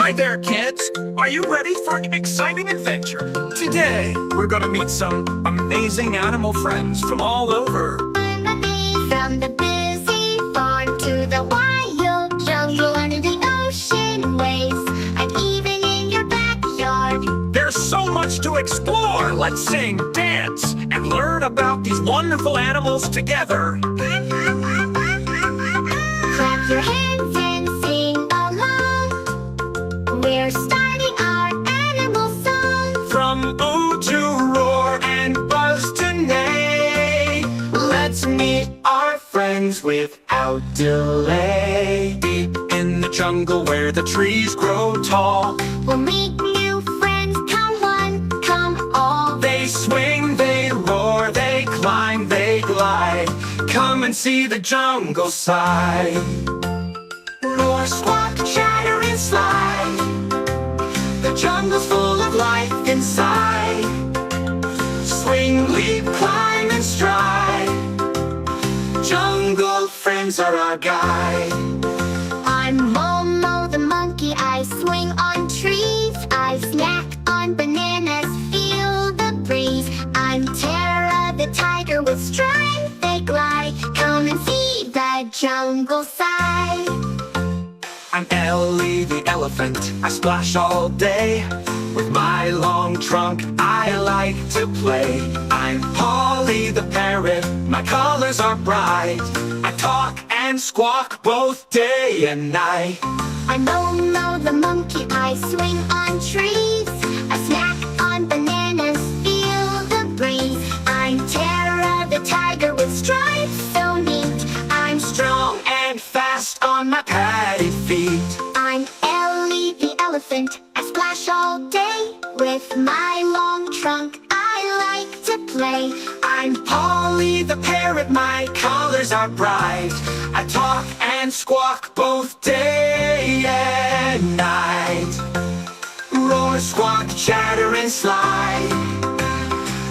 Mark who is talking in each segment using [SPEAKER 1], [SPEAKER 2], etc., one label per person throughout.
[SPEAKER 1] Hi there, kids! Are you ready for an exciting adventure? Today, we're gonna meet some amazing animal friends from all over.
[SPEAKER 2] From the busy farm to the wild jungle, under the ocean waves, and even in your backyard.
[SPEAKER 1] There's so much to explore! Let's sing, dance, and learn about these wonderful animals together.
[SPEAKER 2] Clap your hands and sing along. We're starting our animal song.
[SPEAKER 1] From ooh to roar and buzz to neigh, let's meet our friends without delay. Deep in the jungle where the trees grow tall,
[SPEAKER 2] We'll meet new friends, come one, come all.
[SPEAKER 1] they swing, they roar, they climb, they glide. Come and see the jungle side. Roar, squawk, chatter, and slide. The jungle's full of life inside. Swing, leap, climb, and stride. Jungle friends are our guide.
[SPEAKER 2] I'm Momo the Monkey, I swing on trees. I snack on bananas, feel the breeze. I'm Tara the Tiger with strength, they glide. Come and see the jungle side.
[SPEAKER 1] I'm Ellie the Elephant, I splash all day. With my long trunk, I like to play. I'm Polly the Parrot, my colors are bright. I talk and squawk both day and night.
[SPEAKER 2] I'm Momo the Monkey, I swing on trees. I snack on bananas, feel the breeze. I'm Tara the Tiger with stripes so neat. I'm
[SPEAKER 1] Strong and fast on my padded feet.
[SPEAKER 2] I'm Ellie the Elephant, I splash all day. With my long trunk, I like to play.
[SPEAKER 1] I'm Polly the Parrot, my colors are bright. I talk and squawk both day and night. Roar, squawk, chatter, and slide.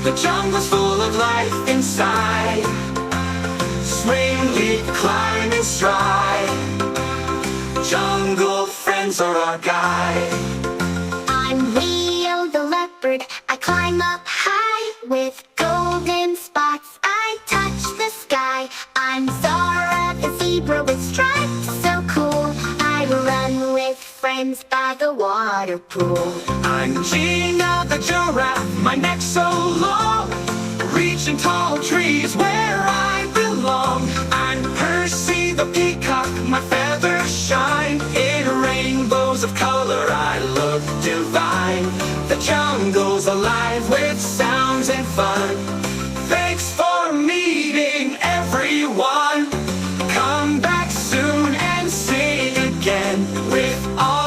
[SPEAKER 1] The jungle's full of life inside. Swing, leap, climb, and stride. Jungle friends are our guide.
[SPEAKER 2] I'm Leo the Leopard, I climb up high. With golden spots, I touch the sky. I'm Zara the Zebra with stripes so cool. I run with friends by the water pool.
[SPEAKER 1] I'm Gina the Giraffe, my neck so long, reaching tall trees where I belong. I'm Percy the Peacock, my feathers shine. In rainbows of color I look divine. The jungle's alive with sounds and fun. Thanks for meeting everyone. Come back soon and sing again with all